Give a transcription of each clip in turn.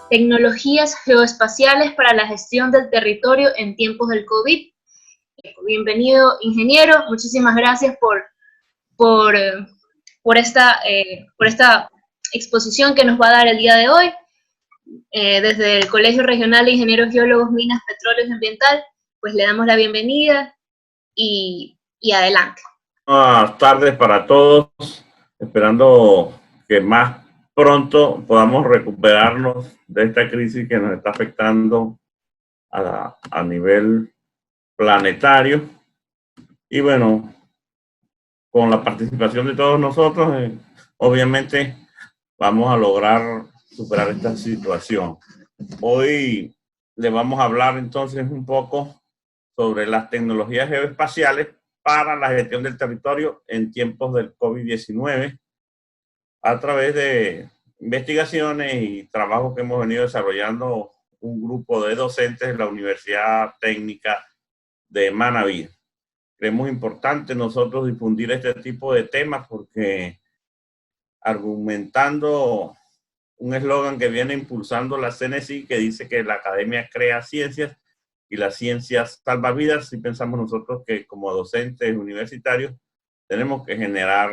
Tecnologías geoespaciales para la gestión del territorio en tiempos del COVID. Bienvenido, ingeniero. Muchísimas gracias por, por esta exposición que nos va a dar el día de hoy. Desde el Colegio Regional de Ingenieros Geólogos, Minas, Petróleos y Ambiental, pues le damos la bienvenida y adelante. Buenas tardes para todos, esperando que más pronto podamos recuperarnos de esta crisis que nos está afectando a nivel planetario. Y bueno, con la participación de todos nosotros, obviamente vamos a lograr superar esta situación. Hoy le vamos a hablar entonces un poco sobre las tecnologías geoespaciales para la gestión del territorio en tiempos del COVID-19 a través de investigaciones y trabajos que hemos venido desarrollando un grupo de docentes de la Universidad Técnica de Manabí. Creemos importante nosotros difundir este tipo de temas porque argumentando un eslogan que viene impulsando la CNSI que dice que la academia crea ciencias y las ciencias salva vidas, y pensamos nosotros que como docentes universitarios tenemos que generar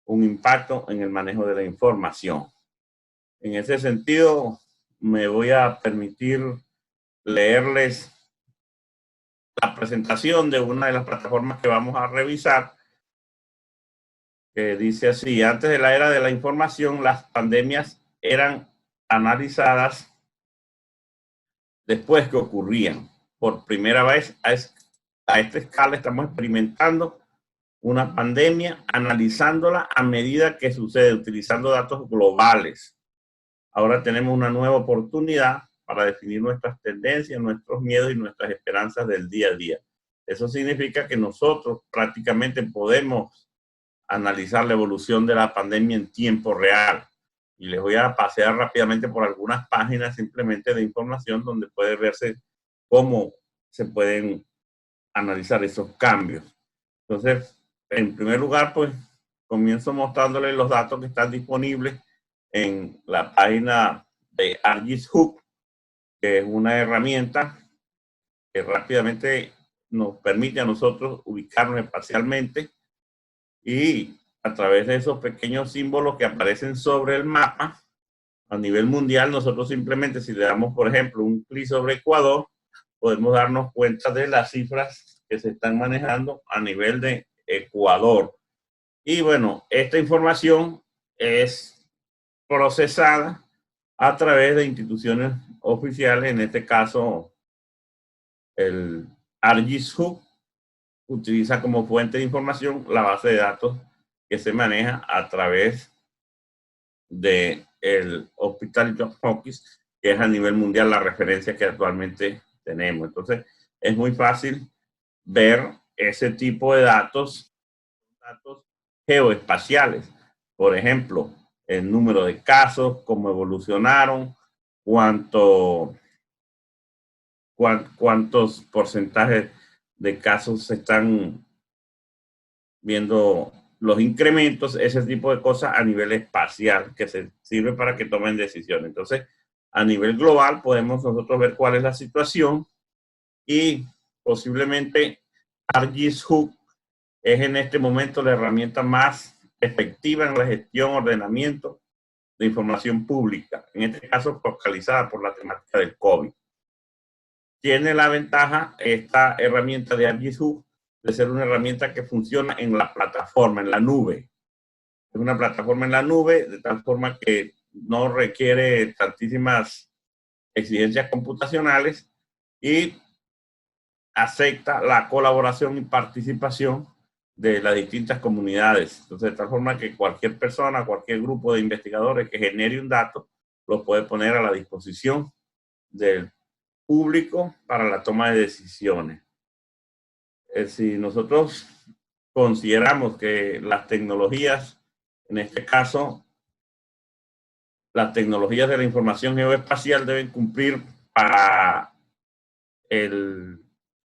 un impacto en el manejo de la información. En ese sentido, me voy a permitir leerles la presentación de una de las plataformas que vamos a revisar, que dice así: antes de la era de la información, las pandemias eran analizadas después que ocurrían. Por primera vez a esta escala estamos experimentando una pandemia, analizándola a medida que sucede, utilizando datos globales. Ahora tenemos una nueva oportunidad para definir nuestras tendencias, nuestros miedos y nuestras esperanzas del día a día. Eso significa que nosotros prácticamente podemos analizar la evolución de la pandemia en tiempo real. Y les voy a pasear rápidamente por algunas páginas simplemente de información donde puede verse cómo se pueden analizar esos cambios. Entonces, en primer lugar, pues comienzo mostrándoles los datos que están disponibles en la página de ArcGIS Hub, que es una herramienta que rápidamente nos permite a nosotros ubicarnos espacialmente, y a través de esos pequeños símbolos que aparecen sobre el mapa a nivel mundial, nosotros simplemente, si le damos, por ejemplo, un clic sobre Ecuador, podemos darnos cuenta de las cifras que se están manejando a nivel de Ecuador. Y bueno, esta información es procesada a través de instituciones oficiales, en este caso el ArcGIS Hub utiliza como fuente de información la base de datos que se maneja a través del Hospital Johns Hopkins, que es a nivel mundial la referencia que actualmente tenemos. Entonces, es muy fácil ver ese tipo de datos geoespaciales. Por ejemplo, el número de casos, cómo evolucionaron, cuántos porcentajes de casos se están viendo, los incrementos, ese tipo de cosas a nivel espacial que se sirve para que tomen decisiones. Entonces, a nivel global podemos nosotros ver cuál es la situación, y posiblemente ArcGIS Hub es en este momento la herramienta más efectiva en la gestión, ordenamiento de información pública, en este caso focalizada por la temática del COVID. Tiene la ventaja esta herramienta de ArcGIS Hub de ser una herramienta que funciona en la plataforma, en la nube. Es una plataforma en la nube, de tal forma que no requiere tantísimas exigencias computacionales y acepta la colaboración y participación de las distintas comunidades. Entonces, de tal forma que cualquier persona, cualquier grupo de investigadores que genere un dato, lo puede poner a la disposición del público para la toma de decisiones. Si nosotros consideramos que las tecnologías, en este caso, las tecnologías de la información geoespacial deben cumplir para el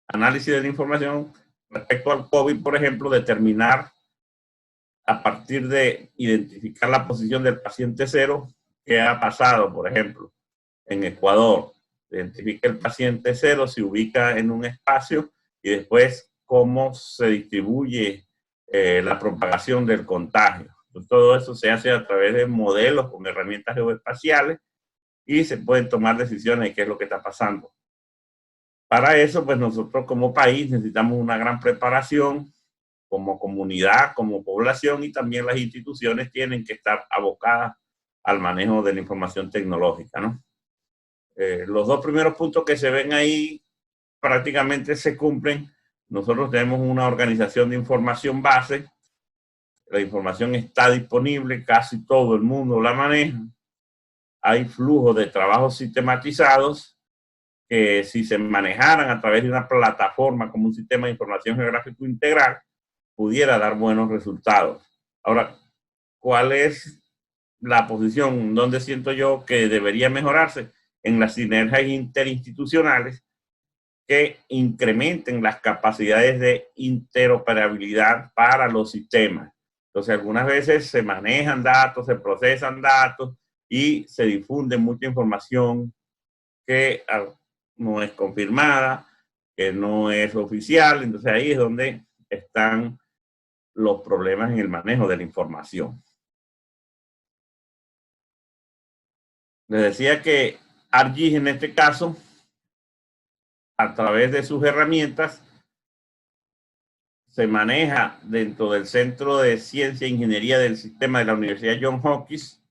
análisis de la información respecto al COVID, por ejemplo, determinar a partir de identificar la posición del paciente cero, qué ha pasado, por ejemplo, en Ecuador. Identifica el paciente cero, se ubica en un espacio y después cómo se distribuye la propagación del contagio. Entonces, todo eso se hace a través de modelos con herramientas geoespaciales y se pueden tomar decisiones de qué es lo que está pasando. Para eso, pues nosotros como país necesitamos una gran preparación como comunidad, como población, y también las instituciones tienen que estar abocadas al manejo de la información tecnológica, ¿no? Los dos primeros puntos que se ven ahí prácticamente se cumplen. Nosotros tenemos una organización de información base. La información está disponible, casi todo el mundo la maneja. Hay flujos de trabajos sistematizados que si se manejaran a través de una plataforma como un sistema de información geográfico integral, pudiera dar buenos resultados. Ahora, ¿cuál es la posición donde siento yo que debería mejorarse? En las sinergias interinstitucionales que incrementen las capacidades de interoperabilidad para los sistemas. Entonces, algunas veces se manejan datos, se procesan datos y se difunde mucha información que no es confirmada, que no es oficial. Entonces, ahí es donde están los problemas en el manejo de la información. Les decía que ArcGIS en este caso, a través de sus herramientas, se maneja dentro del Centro de Ciencia e Ingeniería del Sistema de la Universidad Johns Hopkins.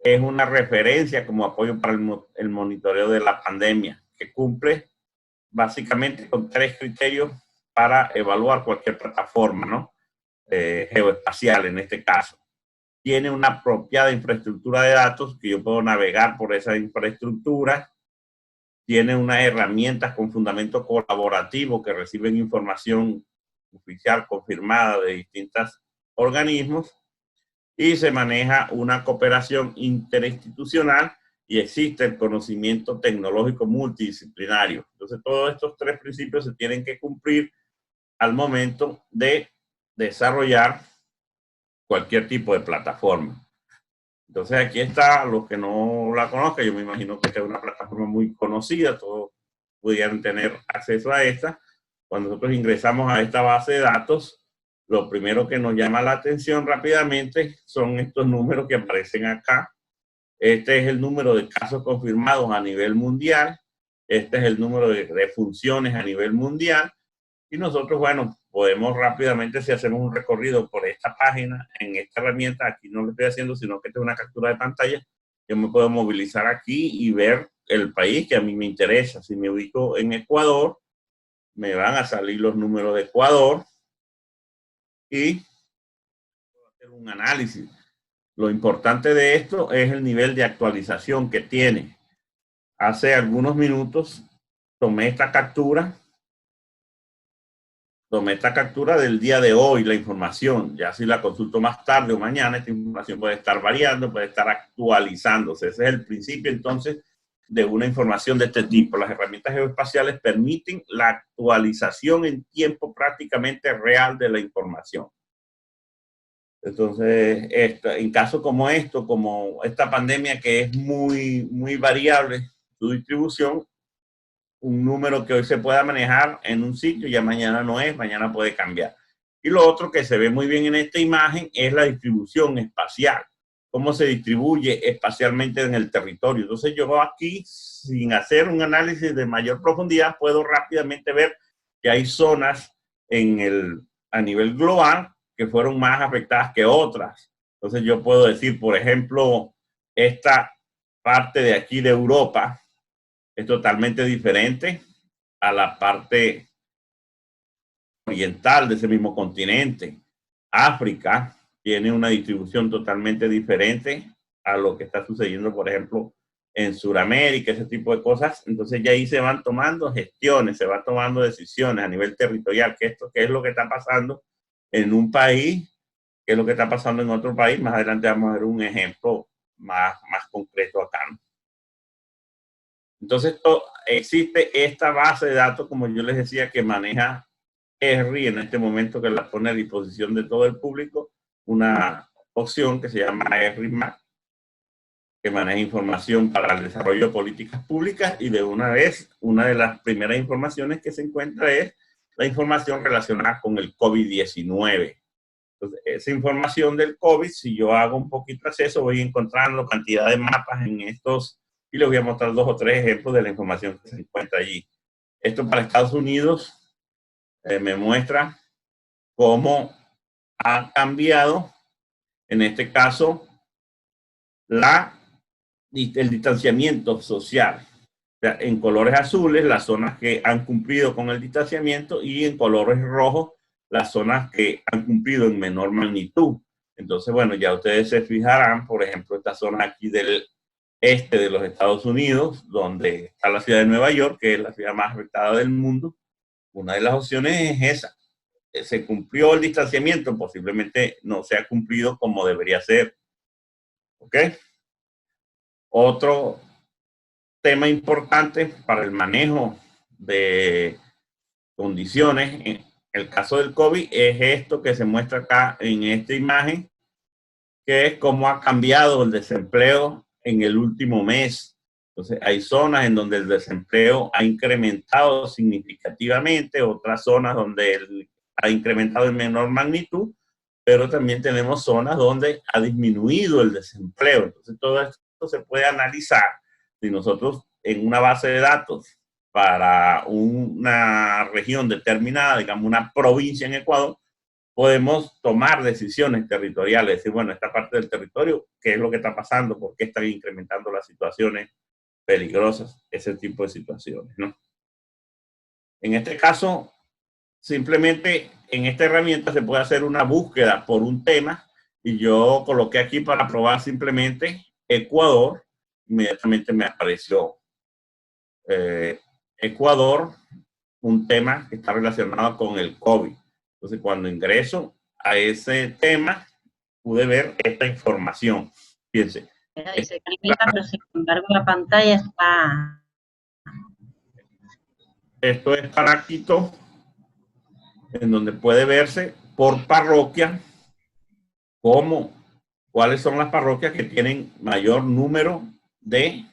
Es una referencia como apoyo para el monitoreo de la pandemia, que cumple básicamente con 3 criterios para evaluar cualquier plataforma, ¿no? Geoespacial en este caso. Tiene una apropiada infraestructura de datos, que yo puedo navegar por esa infraestructura. Tiene unas herramientas con fundamento colaborativo que reciben información oficial confirmada de distintos organismos, y se maneja una cooperación interinstitucional y existe el conocimiento tecnológico multidisciplinario. Entonces, todos estos 3 principios se tienen que cumplir al momento de desarrollar cualquier tipo de plataforma. Entonces, aquí está, los que no la conozcan, yo me imagino que esta es una plataforma muy conocida, todos pudieran tener acceso a esta. Cuando nosotros ingresamos a esta base de datos, lo primero que nos llama la atención rápidamente son estos números que aparecen acá. Este es el número de casos confirmados a nivel mundial. Este es el número de funciones a nivel mundial. Y nosotros, bueno, podemos rápidamente, si hacemos un recorrido por esta página, en esta herramienta, aquí no lo estoy haciendo, sino que esta es una captura de pantalla, yo me puedo movilizar aquí y ver el país que a mí me interesa. Si me ubico en Ecuador, me van a salir los números de Ecuador y puedo hacer un análisis. Lo importante de esto es el nivel de actualización que tiene. Hace algunos minutos tomé esta captura del día de hoy, la información. Ya si la consulto más tarde o mañana, esta información puede estar variando, puede estar actualizándose. Ese es el principio, entonces, de una información de este tipo. Las herramientas geoespaciales permiten la actualización en tiempo prácticamente real de la información. Entonces, en casos como esto, como esta pandemia que es muy variable su distribución, un número que hoy se pueda manejar en un sitio, ya mañana no es, mañana puede cambiar. Y lo otro que se ve muy bien en esta imagen es la distribución espacial, cómo se distribuye espacialmente en el territorio. Entonces yo aquí, sin hacer un análisis de mayor profundidad, puedo rápidamente ver que hay zonas a nivel global que fueron más afectadas que otras. Entonces yo puedo decir, por ejemplo, esta parte de aquí de Europa es totalmente diferente a la parte oriental de ese mismo continente. África tiene una distribución totalmente diferente a lo que está sucediendo, por ejemplo, en Sudamérica, ese tipo de cosas. Entonces ya ahí se van tomando gestiones, se van tomando decisiones a nivel territorial, qué es lo que está pasando en un país, qué es lo que está pasando en otro país. Más adelante vamos a ver un ejemplo más concreto acá, ¿no? Entonces, existe esta base de datos, como yo les decía, que maneja Esri en este momento, que la pone a disposición de todo el público, una opción que se llama Esri Map. que maneja información para el desarrollo de políticas públicas, y de una vez, una de las primeras informaciones que se encuentra es la información relacionada con el COVID-19. Entonces, esa información del COVID, si yo hago un poquito de acceso, voy encontrando cantidad de mapas en estos, y les voy a mostrar 2 o 3 ejemplos de la información que se encuentra allí. Esto para Estados Unidos me muestra cómo ha cambiado, en este caso, el distanciamiento social. O sea, en colores azules, las zonas que han cumplido con el distanciamiento, y en colores rojos, las zonas que han cumplido en menor magnitud. Entonces, bueno, ya ustedes se fijarán, por ejemplo, esta zona aquí del este de los Estados Unidos, donde está la ciudad de Nueva York, que es la ciudad más afectada del mundo. Una de las opciones es esa. Se cumplió el distanciamiento, posiblemente no se ha cumplido como debería ser. ¿Ok? Otro tema importante para el manejo de condiciones en el caso del COVID es esto que se muestra acá en esta imagen, que es cómo ha cambiado el desempleo en el último mes. Entonces, hay zonas en donde el desempleo ha incrementado significativamente, otras zonas donde ha incrementado en menor magnitud, pero también tenemos zonas donde ha disminuido el desempleo. Entonces, todo esto se puede analizar si nosotros en una base de datos para una región determinada, digamos una provincia en Ecuador, podemos tomar decisiones territoriales, decir, bueno, esta parte del territorio, ¿qué es lo que está pasando? ¿Por qué están incrementando las situaciones peligrosas? Ese tipo de situaciones, ¿no? En este caso, simplemente en esta herramienta se puede hacer una búsqueda por un tema, y yo coloqué aquí para probar simplemente Ecuador. Inmediatamente me apareció Ecuador, un tema que está relacionado con el COVID. Entonces, cuando ingreso a ese tema, pude ver esta información. Fíjense. Dice Camila, pero sin embargo la pantalla está... Esto es para Quito, en donde puede verse por parroquia cuáles son las parroquias que tienen mayor número de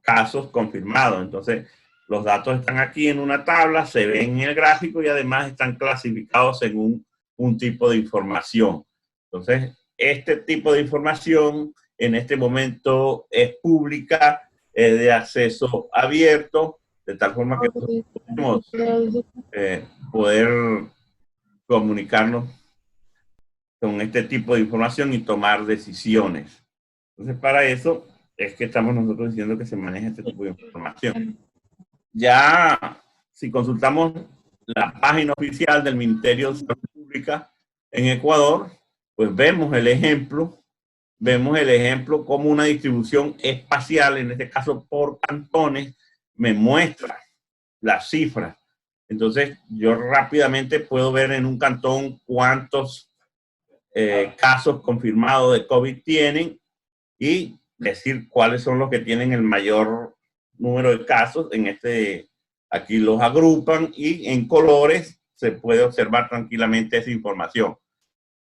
casos confirmados. Entonces, los datos están aquí en una tabla, se ven en el gráfico, y además están clasificados según un tipo de información. Entonces, este tipo de información en este momento es pública, es de acceso abierto, de tal forma que podemos poder comunicarnos con este tipo de información y tomar decisiones. Entonces, para eso es que estamos nosotros diciendo que se maneja este tipo de información. Ya, si consultamos la página oficial del Ministerio de Salud Pública en Ecuador, pues vemos el ejemplo como una distribución espacial, en este caso por cantones, me muestra las cifras. Entonces, yo rápidamente puedo ver en un cantón cuántos casos confirmados de COVID tienen, y decir cuáles son los que tienen el mayor número de casos. Aquí los agrupan, y en colores se puede observar tranquilamente esa información.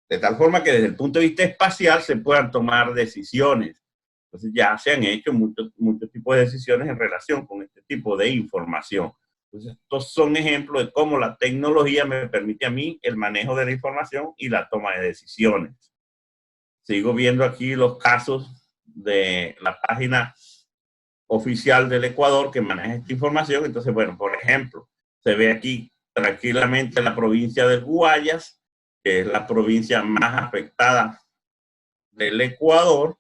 De tal forma que desde el punto de vista espacial se puedan tomar decisiones. Entonces ya se han hecho muchos tipos de decisiones en relación con este tipo de información. Entonces, estos son ejemplos de cómo la tecnología me permite a mí el manejo de la información y la toma de decisiones. Sigo viendo aquí los casos de la página oficial del Ecuador que maneja esta información. Entonces, bueno, por ejemplo, se ve aquí tranquilamente la provincia del Guayas, que es la provincia más afectada del Ecuador,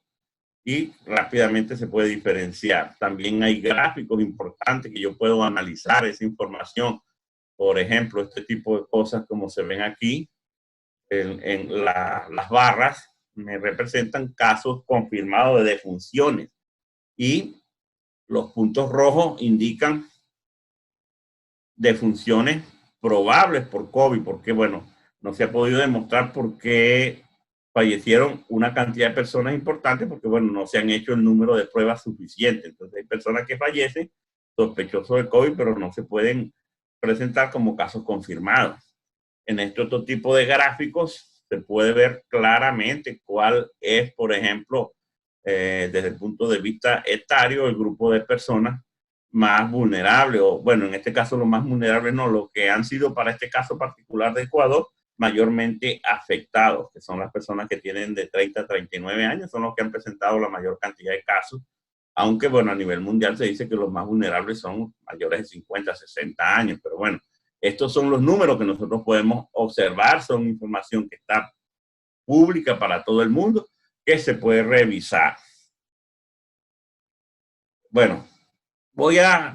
y rápidamente se puede diferenciar. También hay gráficos importantes que yo puedo analizar esa información. Por ejemplo, este tipo de cosas como se ven aquí en las barras me representan casos confirmados de defunciones, y los puntos rojos indican defunciones probables por COVID, porque bueno, no se ha podido demostrar por qué fallecieron una cantidad de personas importantes, porque bueno, no se han hecho el número de pruebas suficiente. Entonces hay personas que fallecen sospechosos de COVID, pero no se pueden presentar como casos confirmados. En este otro tipo de gráficos se puede ver claramente cuál es, por ejemplo, desde el punto de vista etario, el grupo de personas más vulnerables, o bueno, en este caso los más vulnerables no, los que han sido para este caso particular de Ecuador, mayormente afectados, que son las personas que tienen de 30 a 39 años, son los que han presentado la mayor cantidad de casos, aunque bueno, a nivel mundial se dice que los más vulnerables son mayores de 50, 60 años, pero bueno, estos son los números que nosotros podemos observar, son información que está pública para todo el mundo, que se puede revisar. Bueno, voy a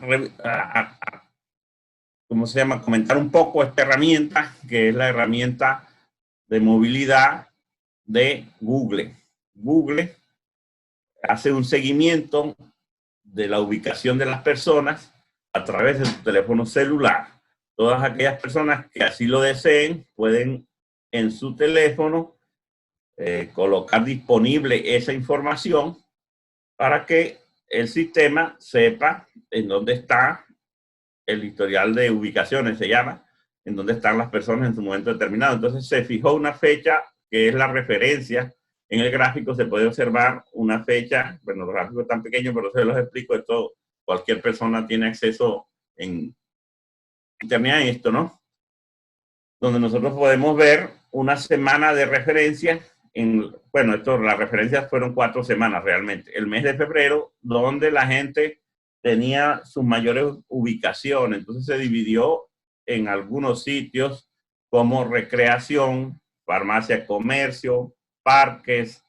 ¿cómo se llama? Comentar un poco esta herramienta, que es la herramienta de movilidad de Google. Google hace un seguimiento de la ubicación de las personas a través de su teléfono celular. Todas aquellas personas que así lo deseen pueden en su teléfono colocar disponible esa información para que el sistema sepa en dónde está el historial de ubicaciones, se llama, en dónde están las personas en su momento determinado. Entonces se fijó una fecha que es la referencia. En el gráfico se puede observar una fecha, bueno, los gráficos están pequeños, pero se los explico, esto cualquier persona tiene acceso en internet a esto, ¿no? Donde nosotros podemos ver una semana de referencia. Bueno, las referencias fueron 4 semanas realmente. El mes de febrero, donde la gente tenía sus mayores ubicaciones. Entonces se dividió en algunos sitios como recreación, farmacia, comercio, parques,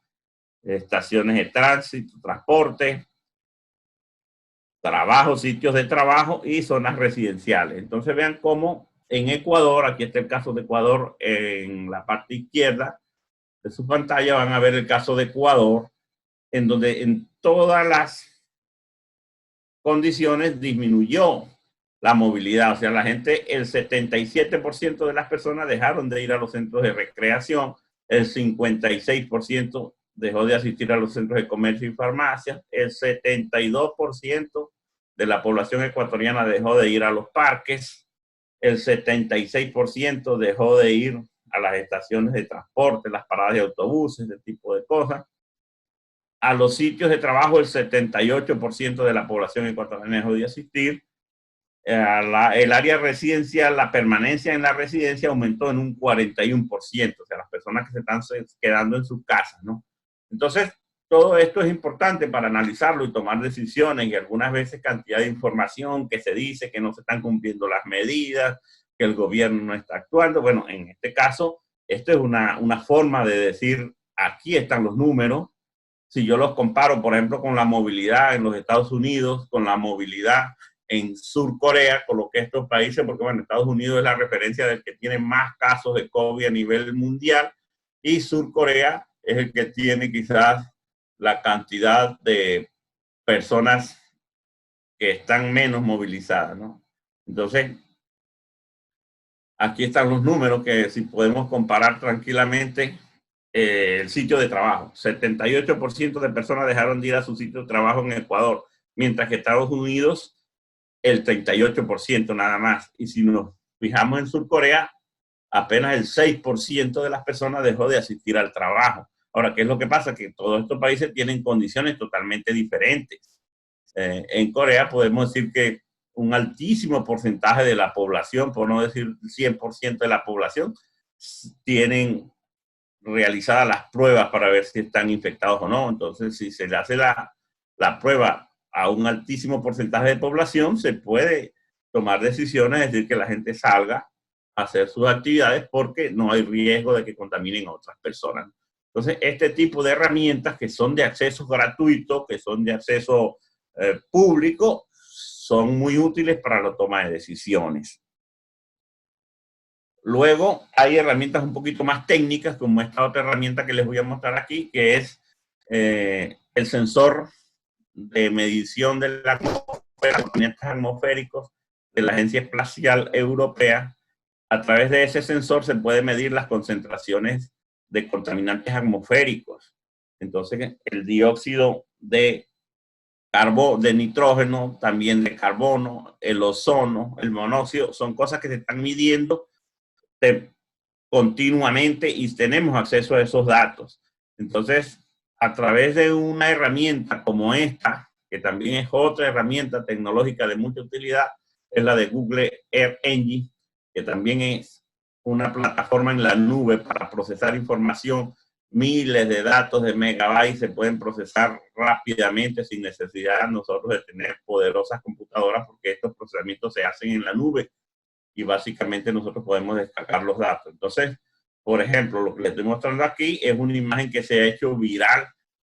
estaciones de tránsito, transporte, trabajo, sitios de trabajo y zonas residenciales. Entonces vean cómo en Ecuador, aquí está el caso de Ecuador en la parte izquierda de su pantalla, van a ver el caso de Ecuador, en donde en todas las condiciones disminuyó la movilidad. O sea, la gente, el 77% de las personas dejaron de ir a los centros de recreación, el 56% dejó de asistir a los centros de comercio y farmacia, el 72% de la población ecuatoriana dejó de ir a los parques, el 76% dejó de ir a las estaciones de transporte, las paradas de autobuses, ese tipo de cosas. A los sitios de trabajo, el 78% de la población ecuatoriana dejó de asistir. El área residencial, la permanencia en la residencia aumentó en un 41%, o sea, las personas que se están quedando en sus casas, ¿no? Entonces, todo esto es importante para analizarlo y tomar decisiones, y algunas veces cantidad de información que se dice que no se están cumpliendo las medidas, que el gobierno no está actuando. Bueno, en este caso, esto es una forma de decir, aquí están los números. Si yo los comparo, por ejemplo, con la movilidad en los Estados Unidos, con la movilidad en Sur Corea, coloqué estos países porque, bueno, Estados Unidos es la referencia del que tiene más casos de COVID a nivel mundial, y Sur Corea es el que tiene quizás la cantidad de personas que están menos movilizadas, ¿no? Entonces, aquí están los números que si podemos comparar tranquilamente. El sitio de trabajo, 78% de personas dejaron de ir a su sitio de trabajo en Ecuador, mientras que Estados Unidos el 38% nada más. Y si nos fijamos en Sur Corea, apenas el 6% de las personas dejó de asistir al trabajo. Ahora, ¿qué es lo que pasa? Que todos estos países tienen condiciones totalmente diferentes. En Corea podemos decir que un altísimo porcentaje de la población, por no decir 100% de la población, tienen realizadas las pruebas para ver si están infectados o no. Entonces, si se le hace la prueba a un altísimo porcentaje de población, se puede tomar decisiones, es decir, que la gente salga a hacer sus actividades porque no hay riesgo de que contaminen a otras personas. Entonces, este tipo de herramientas que son de acceso gratuito, que son de acceso público, son muy útiles para la toma de decisiones. Luego hay herramientas un poquito más técnicas, como esta otra herramienta que les voy a mostrar aquí, que es el sensor de medición de la atmósfera, componentes atmosféricos de la Agencia Espacial Europea. A través de ese sensor se puede medir las concentraciones de contaminantes atmosféricos. Entonces, el dióxido de nitrógeno, también de carbono, el ozono, el monóxido, son cosas que se están midiendo continuamente y tenemos acceso a esos datos. Entonces, a través de una herramienta como esta, que también es otra herramienta tecnológica de mucha utilidad, es la de Google Earth Engine, que también es una plataforma en la nube para procesar información. Miles de datos de megabytes se pueden procesar rápidamente sin necesidad nosotros de tener poderosas computadoras, porque estos procesamientos se hacen en la nube y básicamente nosotros podemos descargar los datos. Entonces, por ejemplo, lo que les estoy mostrando aquí es una imagen que se ha hecho viral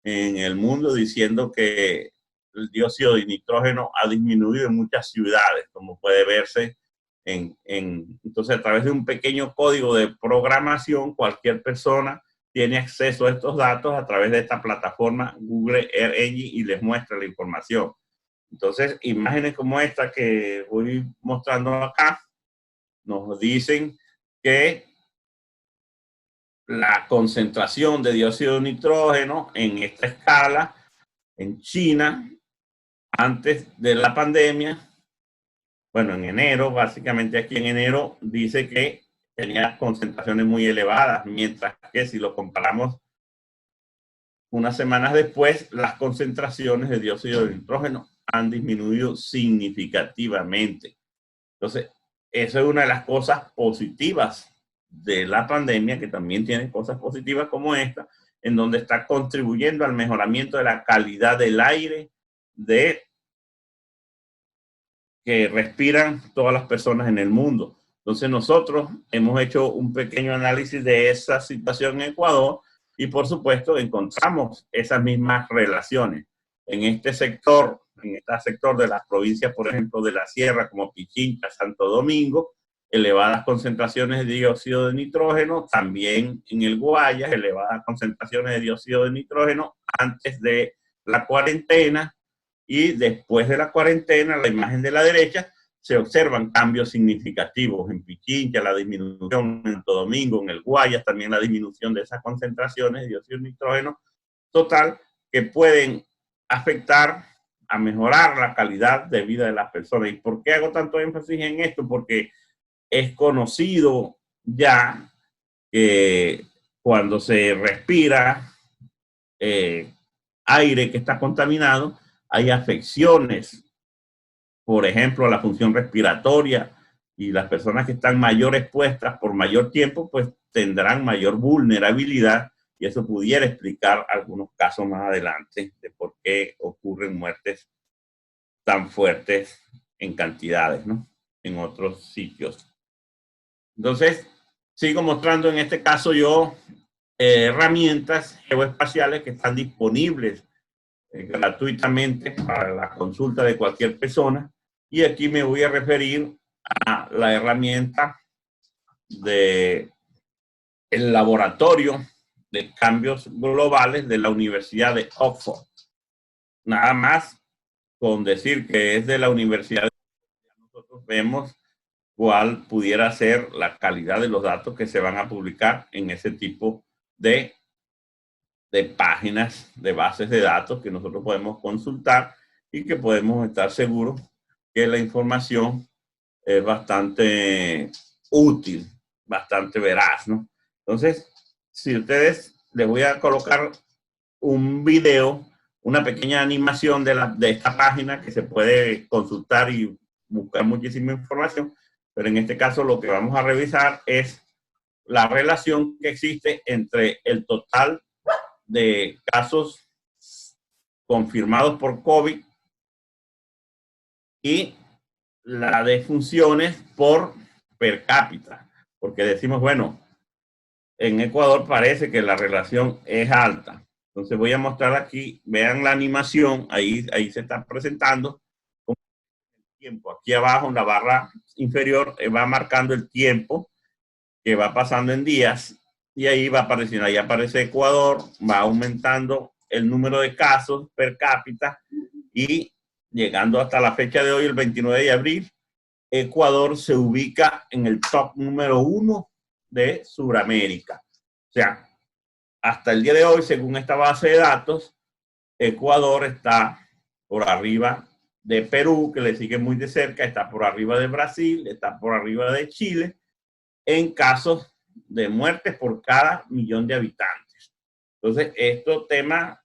en el mundo diciendo que el dióxido de nitrógeno ha disminuido en muchas ciudades, como puede verse entonces, a través de un pequeño código de programación, cualquier persona tiene acceso a estos datos a través de esta plataforma Google Earth Engine y les muestra la información. Entonces, imágenes como esta que voy mostrando acá nos dicen que la concentración de dióxido de nitrógeno en esta escala en China antes de la pandemia, bueno, en enero, básicamente aquí en enero, dice que tenía concentraciones muy elevadas, mientras que si lo comparamos unas semanas después, las concentraciones de dióxido de nitrógeno han disminuido significativamente. Entonces, eso es una de las cosas positivas de la pandemia, que también tiene cosas positivas como esta, en donde está contribuyendo al mejoramiento de la calidad del aire que respiran todas las personas en el mundo. Entonces nosotros hemos hecho un pequeño análisis de esa situación en Ecuador y por supuesto encontramos esas mismas relaciones. En este sector de las provincias, por ejemplo, de la sierra, como Pichincha, Santo Domingo, elevadas concentraciones de dióxido de nitrógeno, también en el Guayas, elevadas concentraciones de dióxido de nitrógeno antes de la cuarentena, y después de la cuarentena, la imagen de la derecha, se observan cambios significativos en Pichincha, la disminución en Santo Domingo, en el Guayas, también la disminución de esas concentraciones de dióxido de nitrógeno total, que pueden afectar a mejorar la calidad de vida de las personas. ¿Y por qué hago tanto énfasis en esto? Porque es conocido ya que cuando se respira aire que está contaminado, hay afecciones, por ejemplo, a la función respiratoria, y las personas que están mayor expuestas por mayor tiempo, pues tendrán mayor vulnerabilidad, y eso pudiera explicar algunos casos más adelante de por qué ocurren muertes tan fuertes en cantidades, ¿no? En otros sitios. Entonces, sigo mostrando en este caso yo herramientas geoespaciales que están disponibles gratuitamente para la consulta de cualquier persona, y aquí me voy a referir a la herramienta del laboratorio de cambios globales de la Universidad de Oxford. Nada más con decir que es de la Universidad de Oxford, nosotros vemos cuál pudiera ser la calidad de los datos que se van a publicar en ese tipo de páginas, de bases de datos que nosotros podemos consultar y que podemos estar seguros que la información es bastante útil, bastante veraz, ¿no? Entonces, si ustedes, les voy a colocar un video, una pequeña animación de esta página que se puede consultar y buscar muchísima información, pero en este caso lo que vamos a revisar es la relación que existe entre el total de casos confirmados por COVID y la de defunciones por per cápita, porque decimos, bueno, en Ecuador parece que la relación es alta. Entonces voy a mostrar aquí, vean la animación, ahí se está presentando el tiempo. Aquí abajo en la barra inferior va marcando el tiempo que va pasando en días, y ahí va apareciendo, ahí aparece Ecuador, va aumentando el número de casos per cápita, y llegando hasta la fecha de hoy, el 29 de abril, Ecuador se ubica en el top número 1 de Sudamérica. O sea, hasta el día de hoy, según esta base de datos, Ecuador está por arriba de Perú, que le sigue muy de cerca, está por arriba de Brasil, está por arriba de Chile, en casos de muertes por cada millón de habitantes. Entonces, este tema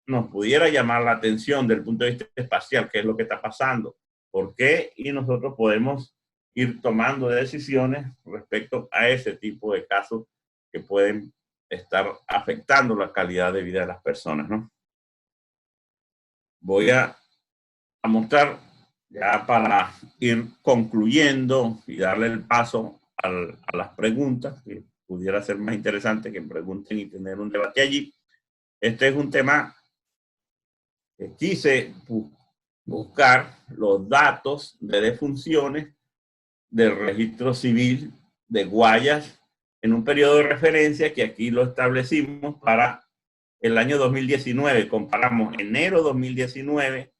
nos pudiera llamar la atención desde el punto de vista espacial, qué es lo que está pasando, por qué, y nosotros podemos ir tomando decisiones respecto a ese tipo de casos que pueden estar afectando la calidad de vida de las personas, ¿no? Voy a mostrar ya para ir concluyendo y darle el paso a las preguntas, que pudiera ser más interesante que pregunten y tener un debate allí. Este es un tema que quise buscar los datos de defunciones del registro civil de Guayas en un periodo de referencia que aquí lo establecimos para el año 2019. Comparamos enero 2019,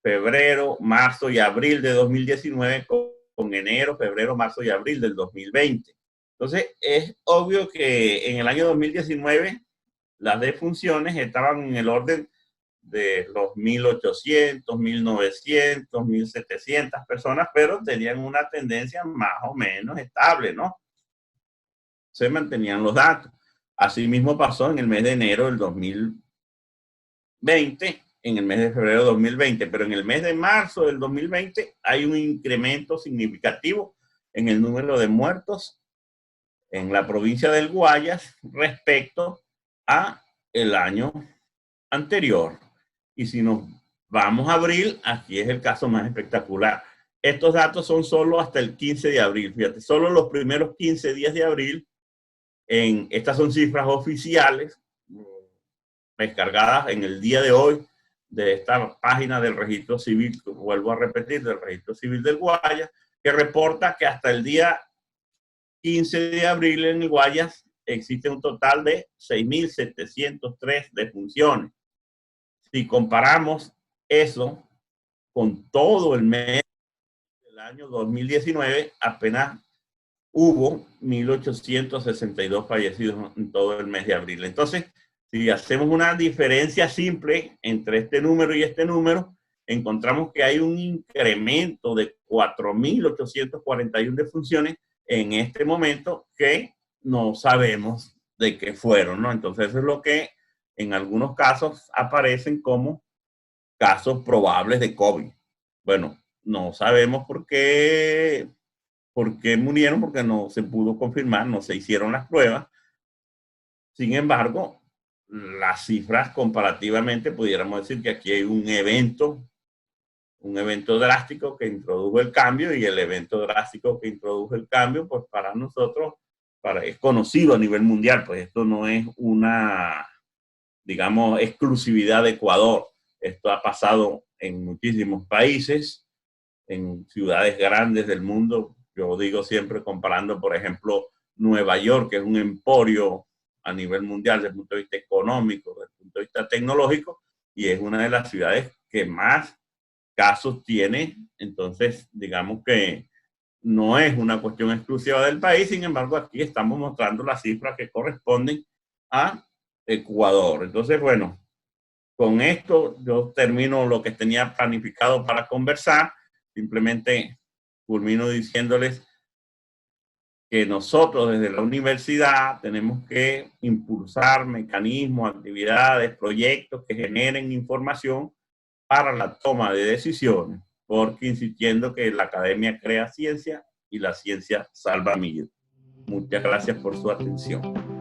febrero, marzo y abril de 2019 con enero, febrero, marzo y abril del 2020. Entonces, es obvio que en el año 2019 las defunciones estaban en el orden de los 1.800, 1.900, 1.700 personas, pero tenían una tendencia más o menos estable, ¿no? Se mantenían los datos. Asimismo pasó en el mes de enero del 2020, en el mes de febrero de 2020, pero en el mes de marzo del 2020 hay un incremento significativo en el número de muertos en la provincia del Guayas respecto a el año anterior. Y si nos vamos a abril, aquí es el caso más espectacular. Estos datos son solo hasta el 15 de abril. Fíjate, solo los primeros 15 días de abril, estas son cifras oficiales, descargadas en el día de hoy de esta página del registro civil, vuelvo a repetir, del registro civil del Guayas, que reporta que hasta el día 15 de abril en el Guayas existe un total de 6.703 defunciones. Si comparamos eso con todo el mes del año 2019, apenas hubo 1.862 fallecidos en todo el mes de abril. Entonces, si hacemos una diferencia simple entre este número y este número, encontramos que hay un incremento de 4.841 defunciones en este momento que no sabemos de qué fueron, ¿no? Entonces, eso es lo que en algunos casos aparecen como casos probables de COVID. Bueno, no sabemos por qué murieron, porque no se pudo confirmar, no se hicieron las pruebas. Sin embargo, las cifras comparativamente pudiéramos decir que aquí hay un evento drástico que introdujo el cambio, y el evento drástico que introdujo el cambio, pues para nosotros es conocido a nivel mundial, pues esto no es una, digamos, exclusividad de Ecuador. Esto ha pasado en muchísimos países, en ciudades grandes del mundo. Yo digo siempre comparando, por ejemplo, Nueva York, que es un emporio a nivel mundial desde el punto de vista económico, desde el punto de vista tecnológico, y es una de las ciudades que más casos tiene. Entonces, digamos que no es una cuestión exclusiva del país. Sin embargo, aquí estamos mostrando las cifras que corresponden a Ecuador. Entonces, bueno, con esto yo termino lo que tenía planificado para conversar. Simplemente culmino diciéndoles que nosotros desde la universidad tenemos que impulsar mecanismos, actividades, proyectos que generen información para la toma de decisiones, porque insistiendo que la academia crea ciencia y la ciencia salva vidas. Muchas gracias por su atención.